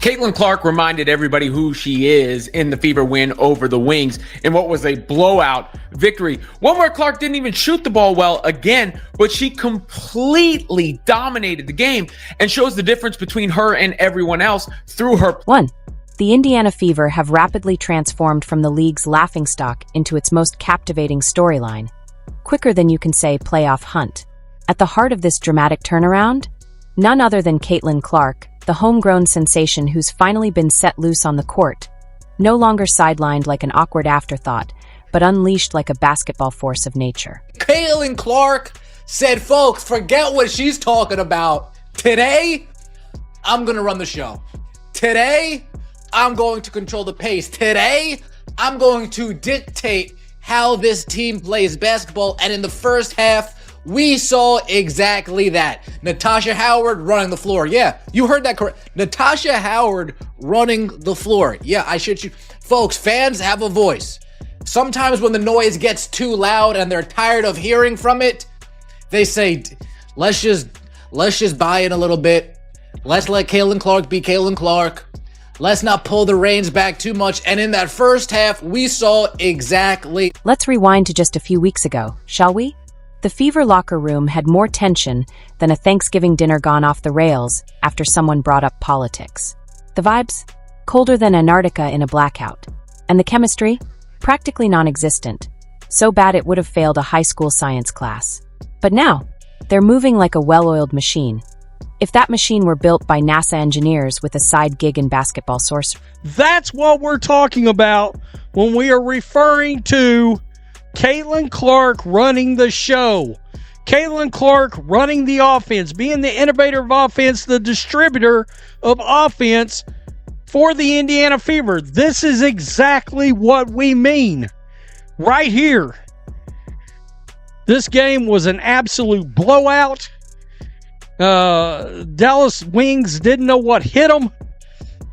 Caitlin Clark reminded everybody who she is in the Fever win over the Wings in what was a blowout victory. One where Clark didn't even shoot the ball well again, but she completely dominated the game and shows the difference between her and everyone else through her. 1. The Indiana Fever have rapidly transformed from the league's laughingstock into its most captivating storyline. Quicker than you can say playoff hunt. At the heart of this dramatic turnaround, none other than Caitlin Clark, the homegrown sensation who's finally been set loose on the court, no longer sidelined like an awkward afterthought, but unleashed like a basketball force of nature. Caitlin Clark said, folks, forget what she's talking about. Today, I'm going to run the show. Today, I'm going to control the pace. Today, I'm going to dictate how this team plays basketball. And in the first half, we saw exactly that. Natasha Howard running the floor. Yeah, you heard that correct. Natasha Howard running the floor. Yeah, I shit you. Folks, fans have a voice. Sometimes when the noise gets too loud and they're tired of hearing from it, they say, let's just buy in a little bit. Let's let Caitlin Clark be Caitlin Clark. Let's not pull the reins back too much. And in that first half, we saw exactly. Let's rewind to just a few weeks ago, shall we? The Fever locker room had more tension than a Thanksgiving dinner gone off the rails after someone brought up politics. The vibes? Colder than Antarctica in a blackout. And the chemistry? Practically non-existent. So bad it would have failed a high school science class. But now, they're moving like a well-oiled machine. If that machine were built by NASA engineers with a side gig in basketball sorcery. That's what we're talking about when we are referring to Caitlin Clark running the show. Caitlin Clark running the offense, being the innovator of offense, the distributor of offense for the Indiana Fever. This is exactly what we mean right here. This game was an absolute blowout. Dallas Wings didn't know what hit them.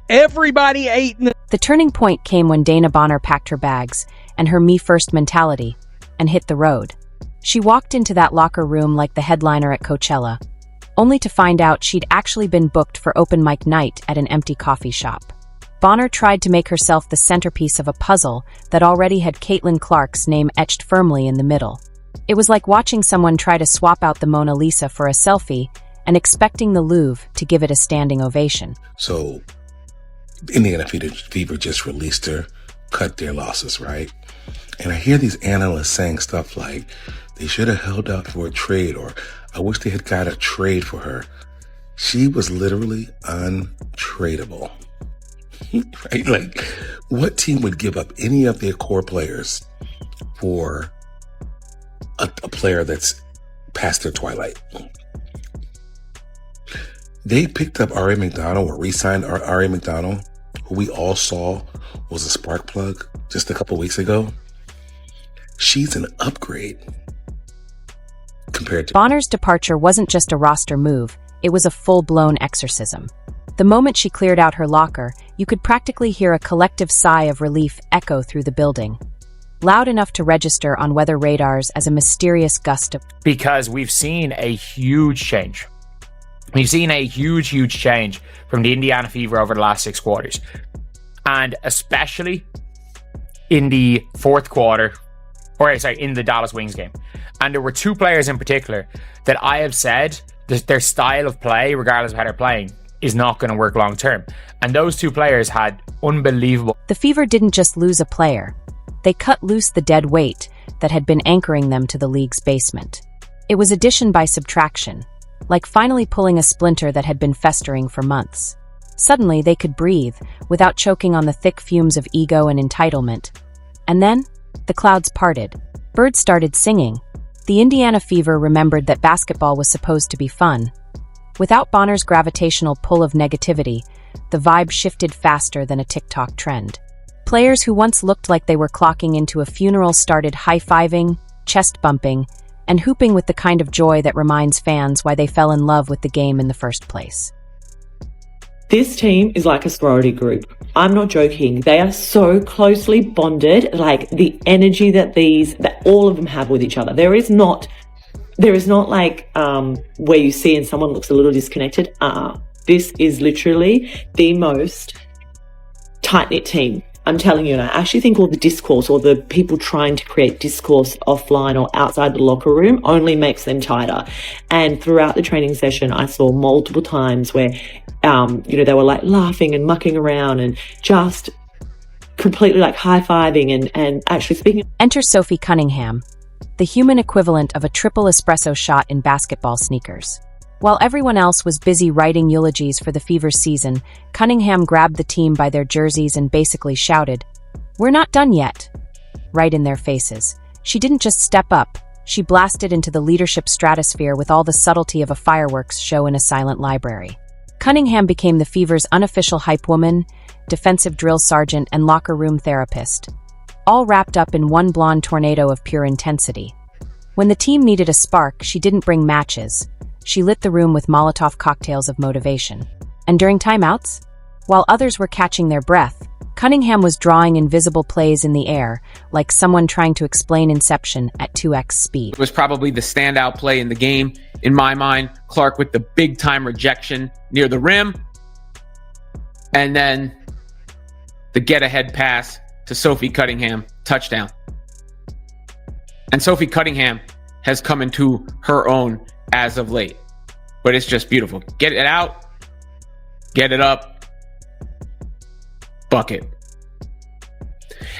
Everybody ate. The turning point came when Dana Bonner packed her bags and her me-first mentality and hit the road. She walked into that locker room like the headliner at Coachella, only to find out she'd actually been booked for open mic night at an empty coffee shop. Bonner tried to make herself the centerpiece of a puzzle that already had Caitlin Clark's name etched firmly in the middle. It was like watching someone try to swap out the Mona Lisa for a selfie and expecting the Louvre to give it a standing ovation. So, Indiana Fever just released her, cut their losses, right? And I hear these analysts saying stuff like, they should have held out for a trade, or I wish they had got a trade for her. She was literally untradeable, right? Like, what team would give up any of their core players for a player that's past their twilight? They picked up R.A. McDonald, or re-signed R.A. McDonald, who we all saw was a spark plug just a couple weeks ago. She's an upgrade compared to... Bonner's departure wasn't just a roster move, it was a full-blown exorcism. The moment she cleared out her locker, you could practically hear a collective sigh of relief echo through the building, loud enough to register on weather radars as a mysterious gust of... Because we've seen a huge change. We've seen a huge change from the Indiana Fever over the last 6 quarters. And especially in the fourth quarter, in the Dallas Wings game. And there were 2 players in particular that I have said that their style of play, regardless of how they're playing, is not going to work long term. And those 2 players had unbelievable... The Fever didn't just lose a player. They cut loose the dead weight that had been anchoring them to the league's basement. It was addition by subtraction, like finally pulling a splinter that had been festering for months. Suddenly, they could breathe without choking on the thick fumes of ego and entitlement. And then, the clouds parted. Birds started singing. The Indiana Fever remembered that basketball was supposed to be fun. Without Bonner's gravitational pull of negativity, the vibe shifted faster than a TikTok trend. Players who once looked like they were clocking into a funeral started high-fiving, chest-bumping, and hooping with the kind of joy that reminds fans why they fell in love with the game in the first place. This team is like a sorority group. I'm not joking. They are so closely bonded, like the energy that all of them have with each other. There is not like where you see and someone looks a little disconnected. This is literally the most tight-knit team. I'm telling you, and I actually think all the discourse or the people trying to create discourse offline or outside the locker room only makes them tighter. And throughout the training session, I saw multiple times where, they were like laughing and mucking around and just completely like high-fiving and actually speaking. Enter Sophie Cunningham, the human equivalent of a triple espresso shot in basketball sneakers. While everyone else was busy writing eulogies for the Fever's season, Cunningham grabbed the team by their jerseys and basically shouted, "We're not done yet," right in their faces. She didn't just step up, she blasted into the leadership stratosphere with all the subtlety of a fireworks show in a silent library. Cunningham became the Fever's unofficial hype woman, defensive drill sergeant, and locker room therapist, all wrapped up in one blonde tornado of pure intensity. When the team needed a spark, she didn't bring matches. She lit the room with Molotov cocktails of motivation. And during timeouts, while others were catching their breath, Cunningham was drawing invisible plays in the air, like someone trying to explain Inception at 2x speed. It was probably the standout play in the game. In my mind, Clark with the big-time rejection near the rim, and then the get-ahead pass to Sophie Cunningham, touchdown. And Sophie Cunningham has come into her own as of late, but it's just beautiful. Get it out, get it up, bucket.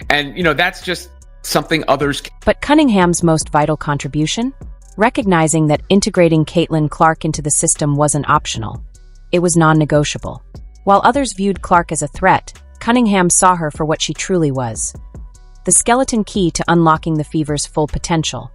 And, that's just something others. But Cunningham's most vital contribution? Recognizing that integrating Caitlin Clark into the system wasn't optional. It was non-negotiable. While others viewed Clark as a threat, Cunningham saw her for what she truly was. The skeleton key to unlocking the Fever's full potential.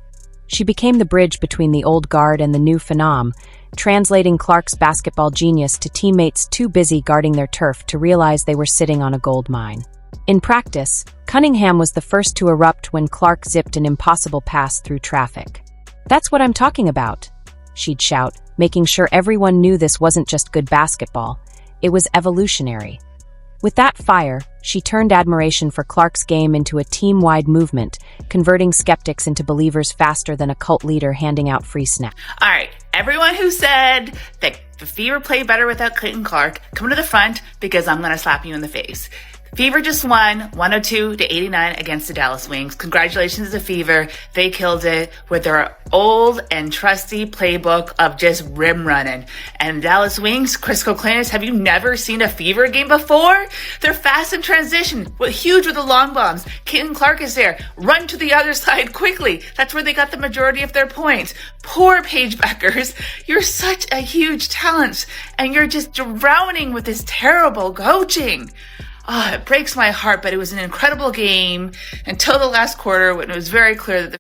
She became the bridge between the old guard and the new phenom, translating Clark's basketball genius to teammates too busy guarding their turf to realize they were sitting on a gold mine. In practice, Cunningham was the first to erupt when Clark zipped an impossible pass through traffic. "That's what I'm talking about," she'd shout, making sure everyone knew this wasn't just good basketball. It was evolutionary. With that fire, she turned admiration for Clark's game into a team-wide movement, converting skeptics into believers faster than a cult leader handing out free snacks. All right, everyone who said that the Fever played better without Caitlin Clark, come to the front because I'm going to slap you in the face. Fever just won 102-89 against the Dallas Wings. Congratulations to the Fever. They killed it with their old and trusty playbook of just rim running. And Dallas Wings, Chris Koklanis, have you never seen a Fever game before? They're fast in transition, huge with the long bombs. Caitlin Clark is there. Run to the other side quickly. That's where they got the majority of their points. Poor Paige Beckers. You're such a huge talent, and you're just drowning with this terrible coaching. Oh, it breaks my heart, but it was an incredible game until the last quarter when it was very clear that the